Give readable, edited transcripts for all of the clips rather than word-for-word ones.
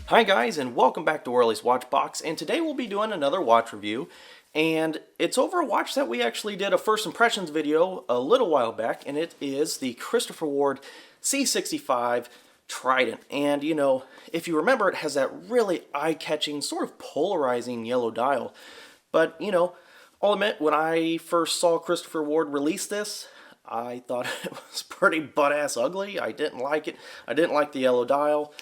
Hi guys, and welcome back to Worley's Watch Box, and today we'll be doing another watch review, and it's over a watch that we actually did a first impressions video a little while back, and it is the Christopher Ward C65 Trident. And you know, if you remember, it has that really eye-catching, sort of polarizing yellow dial. But you know, I'll admit, when I first saw Christopher Ward release this, I thought it was pretty butt-ass ugly. I didn't like it. I didn't like the yellow dial.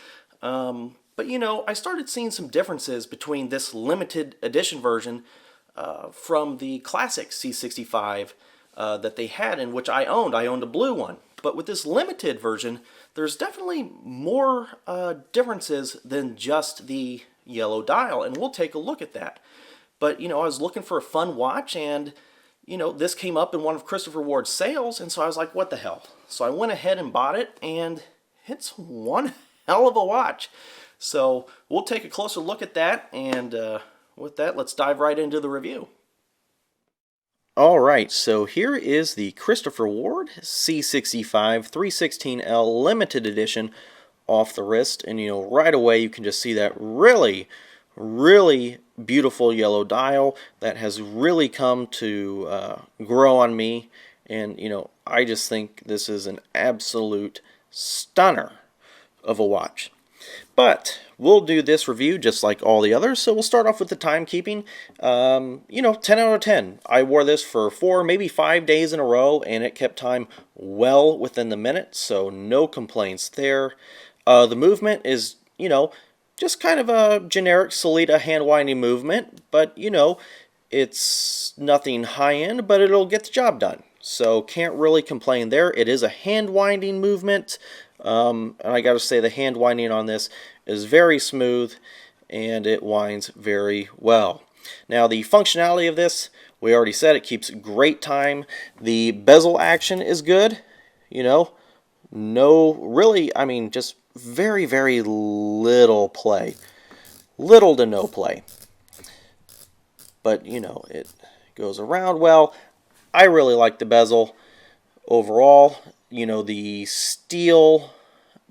But you know, I started seeing some differences between this limited edition version from the classic C65 that they had, in which I owned. I owned a blue one. But with this limited version, there's definitely more differences than just the yellow dial, and we'll take a look at that. But you know, I was looking for a fun watch, and you know, this came up in one of Christopher Ward's sales, and so I was like, what the hell? So I went ahead and bought it, and it's one hell of a watch. So we'll take a closer look at that, and with that, let's dive right into the review. Alright, so here is the Christopher Ward C65 316L Limited Edition off the wrist, and you know, right away you can just see that really beautiful yellow dial that has really come to grow on me, and you know, I just think this is an absolute stunner of a watch. But we'll do this review just like all the others, so we'll start off with the timekeeping. You know, 10 out of 10. I wore this for 4, maybe 5 days in a row, and it kept time well within the minute, so no complaints there. The movement is, you know, just kind of a generic Solita hand-winding movement, but, you know, it's nothing high-end, but it'll get the job done. So can't really complain there. It is a hand-winding movement. And I gotta say, the hand winding on this is very smooth, and it winds very well. Now, the functionality of this, we already said it keeps great time. The bezel action is good, you know, no, really, I mean, just very little play. Little to no play. But, you know, it goes around well. I really like the bezel overall. You know, the steel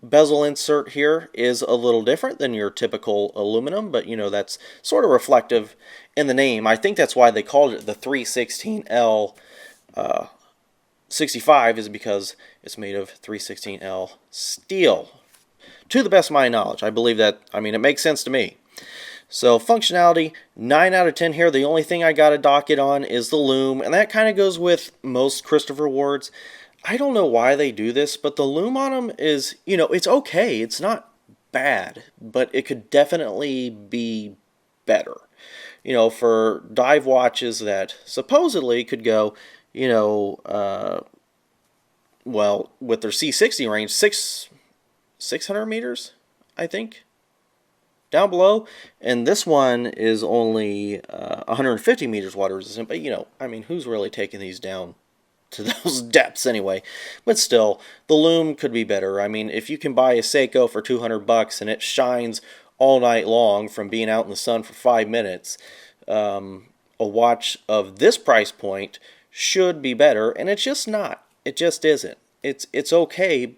bezel insert here is a little different than your typical aluminum, but you know, that's sort of reflective in the name. I think that's why they called it the 316L 65, is because it's made of 316L steel. To the best of my knowledge, I believe that, I mean, it makes sense to me. So functionality, 9 out of 10 here. The only thing I got a docket on is the loom, and that kind of goes with most Christopher Wards. I don't know why they do this, but the loom on them is, you know, it's okay. It's not bad, but it could definitely be better. You know, for dive watches that supposedly could go, you know, well, with their C60 range, 600 meters, I think, down below. And this one is only 150 meters water resistant, but, you know, I mean, who's really taking these down to those depths anyway? But still, the loom could be better. I mean, if you can buy a Seiko for 200 bucks and it shines all night long from being out in the sun for 5 minutes, a watch of this price point should be better, and it's just not. It just isn't. It's okay,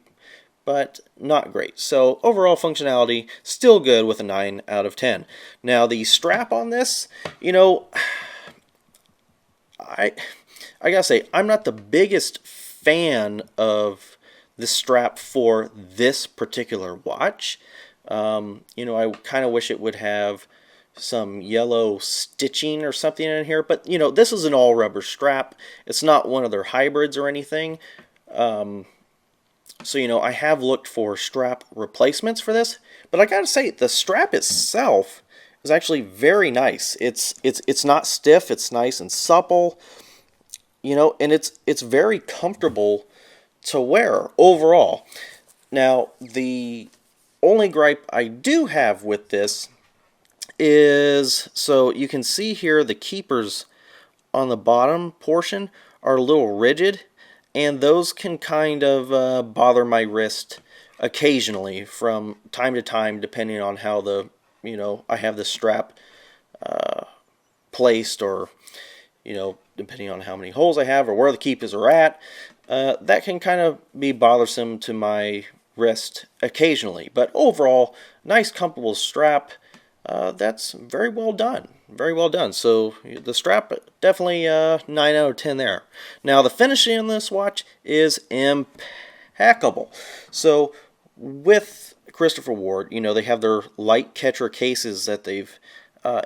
but not great. So overall functionality, still good with a 9 out of 10. Now the strap on this, you know, I gotta say, I'm not the biggest fan of the strap for this particular watch. You know, I kind of wish it would have some yellow stitching or something in here, but you know, this is an all rubber strap. It's not one of their hybrids or anything. So you know, I have looked for strap replacements for this, but I gotta say, the strap itself is actually very nice. It's not stiff. It's nice and supple. You know, and it's very comfortable to wear overall. Now, the only gripe I do have with this is, so you can see here the keepers on the bottom portion are a little rigid, and those can kind of bother my wrist occasionally from time to time, depending on how the, you know, I have the strap placed, or you know, depending on how many holes I have or where the keepers are at. That can kind of be bothersome to my wrist occasionally, but overall nice comfortable strap. That's very well done. Very well done. So the strap, definitely 9 out of 10 there. Now the finishing on this watch is impeccable. So with Christopher Ward, they have their light catcher cases that they've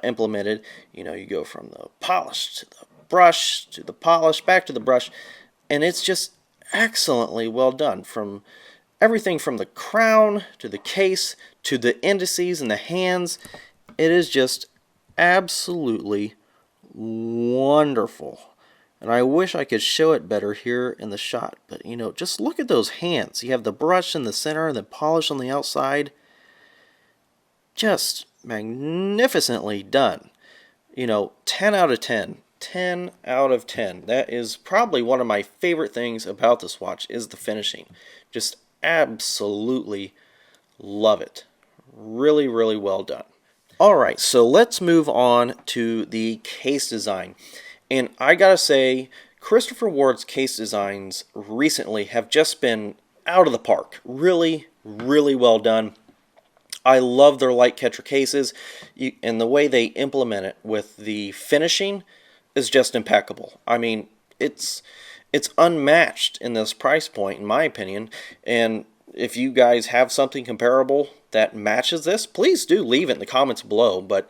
implemented. You go from the polish to the brush to the polish, back to the brush, and it's just excellently well done. From everything from the crown to the case to the indices and the hands, it is just absolutely wonderful. And I wish I could show it better here in the shot, but just look at those hands. You have the brush in the center and the polish on the outside. Just magnificently done. 10 out of 10. 10 out of 10. That is probably one of my favorite things about this watch is the finishing. Just absolutely love it. Really, really well done. Alright, so let's move on to the case design. And I gotta say, Christopher Ward's case designs recently have just been out of the park. Really, really well done. I love their light catcher cases, and the way they implement it with the finishing is just impeccable. I mean, it's unmatched in this price point, in my opinion. And if you guys have something comparable that matches this, please do leave it in the comments below. But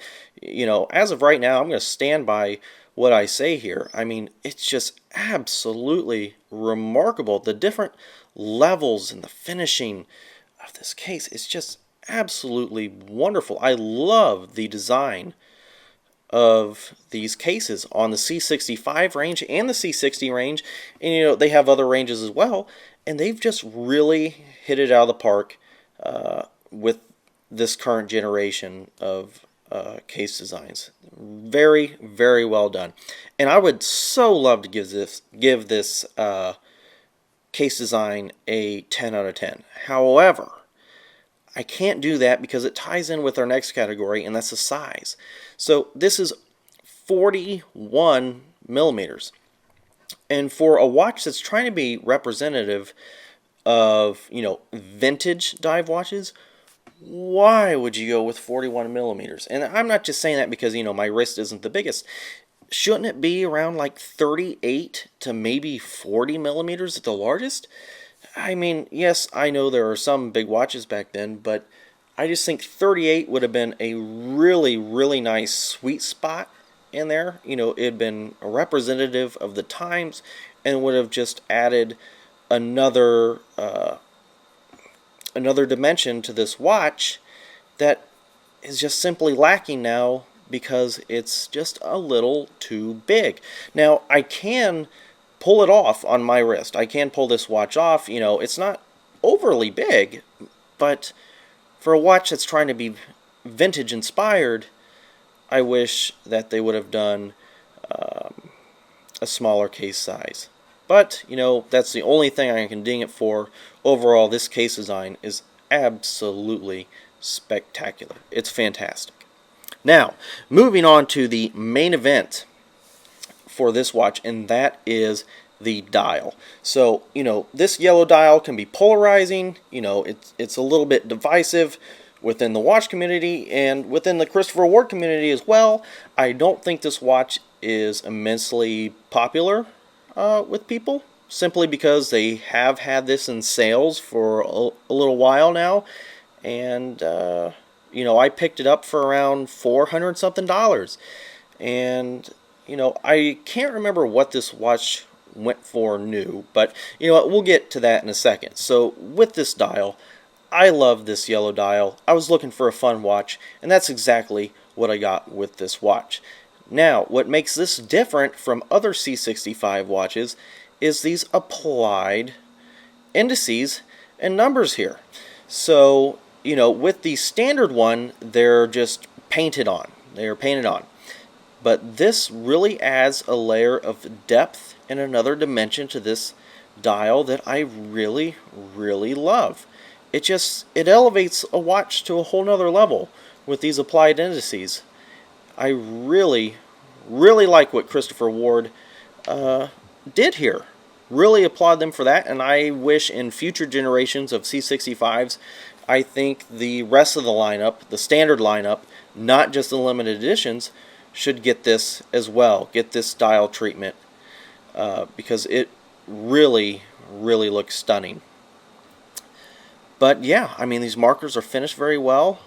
as of right now, I'm going to stand by what I say here. I mean, it's just absolutely remarkable. The different levels and the finishing of this case is just absolutely wonderful. I love the design of these cases on the C65 range and the C60 range, and they have other ranges as well, and they've just really hit it out of the park with this current generation of case designs. Very, very well done. And I would so love to give this case design a 10 out of 10. However, I can't do that because it ties in with our next category, and that's the size. So this is 41 millimeters. And for a watch that's trying to be representative of, vintage dive watches, why would you go with 41 millimeters? And I'm not just saying that because, my wrist isn't the biggest. Shouldn't it be around like 38 to maybe 40 millimeters at the largest? I mean, yes, I know there are some big watches back then, but I just think 38 would have been a really, really nice sweet spot in there. It had been a representative of the times and would have just added another dimension to this watch that is just simply lacking now because it's just a little too big. Now, I can pull it off on my wrist. I can pull this watch off. It's not overly big, but for a watch that's trying to be vintage inspired, I wish that they would have done a smaller case size. But, that's the only thing I can ding it for. Overall, this case design is absolutely spectacular. It's fantastic. Now, moving on to the main event for this watch, and that is the dial. So, this yellow dial can be polarizing. It's a little bit divisive within the watch community and within the Christopher Ward community as well. I don't think this watch is immensely popular with people, simply because they have had this in sales for a little while now, and I picked it up for around $400 something, and I can't remember what this watch went for new, but we'll get to that in a second. So with this dial, I love this yellow dial. I was looking for a fun watch, and that's exactly what I got with this watch. Now, what makes this different from other C65 watches is these applied indices and numbers here. So, with the standard one, they're just painted on. They are painted on. But this really adds a layer of depth and another dimension to this dial that I really, really love. It elevates a watch to a whole nother level with these applied indices. I really, really like what Christopher Ward did here. Really applaud them for that, and I wish in future generations of C65s I think the rest of the lineup, the standard lineup, not just the limited editions, should get this as well, get this dial treatment, because it really, really looks stunning. But yeah, I mean, these markers are finished very well,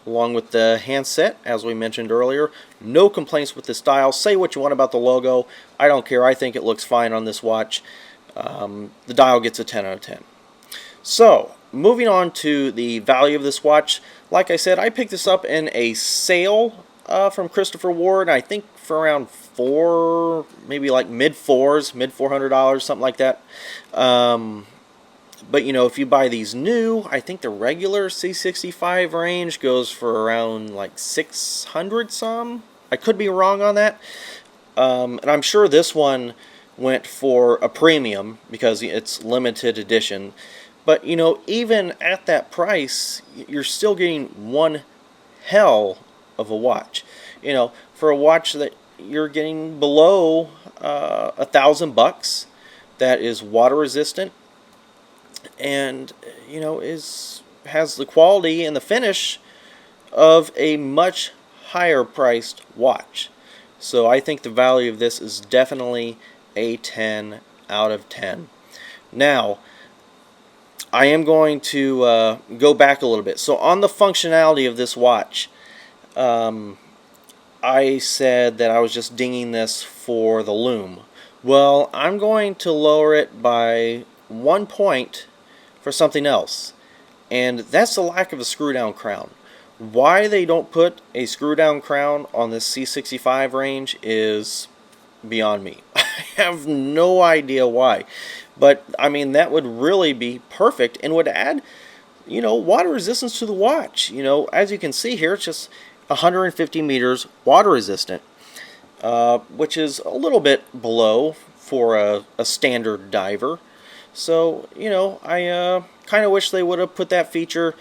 along with the handset, as we mentioned earlier. No complaints with this dial. Say what you want about the logo. I don't care. I think it looks fine on this watch. The dial gets a 10 out of 10. So, moving on to the value of this watch. Like I said, I picked this up in a sale from Christopher Ward. I think for around maybe like mid-400s, mid-$400, something like that. But you know, if you buy these new, I think the regular C65 range goes for around like 600 some. I could be wrong on that. And I'm sure this one went for a premium because it's limited edition. But you know, even at that price, you're still getting one hell of a watch. You know, for a watch that you're getting below $1,000, that is water resistant, and you know, has the quality and the finish of a much higher priced watch. So I think the value of this is definitely a 10 out of 10. Now, I am going to go back a little bit. So on the functionality of this watch, I said that I was just dinging this for the lume. Well, I'm going to lower it by 1 point for something else, and that's the lack of a screw down crown. Why they don't put a screw down crown on this C65 range is beyond me. I have no idea why, but I mean, that would really be perfect and would add, you know, water resistance to the watch. You know, as you can see here, it's just 150 meters water resistant, which is a little bit below for a standard diver. So, you know, I kind of wish they would have put that feature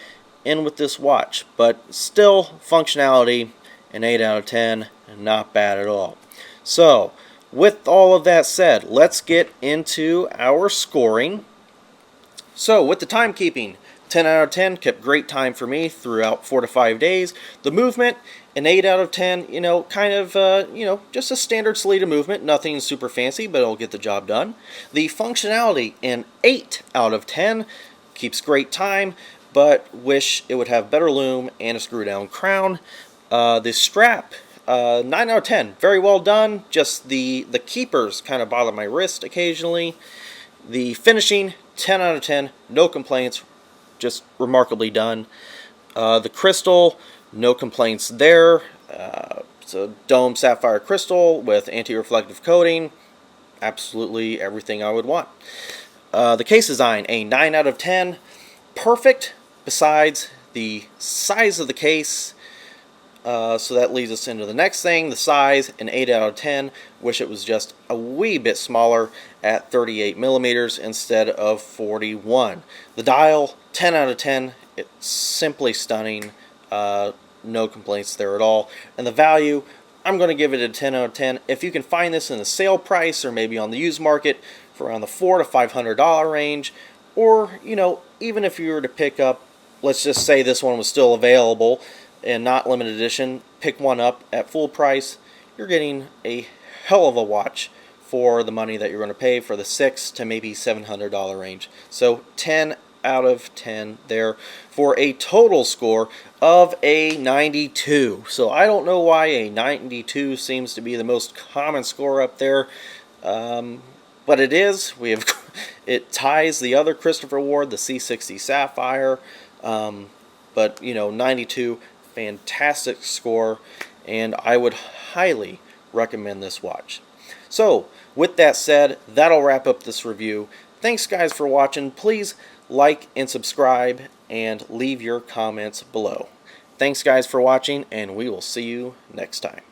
in with this watch, but still, functionality, an 8 out of 10, not bad at all. So, with all of that said, let's get into our scoring. So, with the timekeeping, 10 out of 10, kept great time for me throughout 4 to 5 days. The movement, an 8 out of 10, you know, kind of, you know, just a standard Salida movement, nothing super fancy, but it'll get the job done. The functionality, an 8 out of 10, keeps great time, but wish it would have better loom and a screw down crown. The strap, 9 out of 10, very well done, just the keepers kind of bother my wrist occasionally. The finishing, 10 out of 10, no complaints, just remarkably done. The crystal, no complaints there. It's a dome sapphire crystal with anti-reflective coating. Absolutely everything I would want. The case design, a 9 out of 10. Perfect, besides the size of the case. So that leads us into the next thing, the size, an 8 out of 10. Wish it was just a wee bit smaller at 38 millimeters instead of 41. The dial, 10 out of 10. It's simply stunning. No complaints there at all. And the value, I'm going to give it a 10 out of 10. If you can find this in the sale price or maybe on the used market for around the $400 to $500 range, or, you know, even if you were to pick up, let's just say this one was still available and not limited edition, pick one up at full price, you're getting a hell of a watch for the money that you're going to pay for the $600 to maybe $700 range. So 10 out of 10 there for a total score of a 92. So I don't know why a 92 seems to be the most common score up there, but it is. It ties the other Christopher Ward, the C60 Sapphire, but you know, 92, fantastic score, and I would highly recommend this watch. So with that said, that'll wrap up this review. Thanks guys for watching. Please like and subscribe and leave your comments below. Thanks guys for watching, and we will see you next time.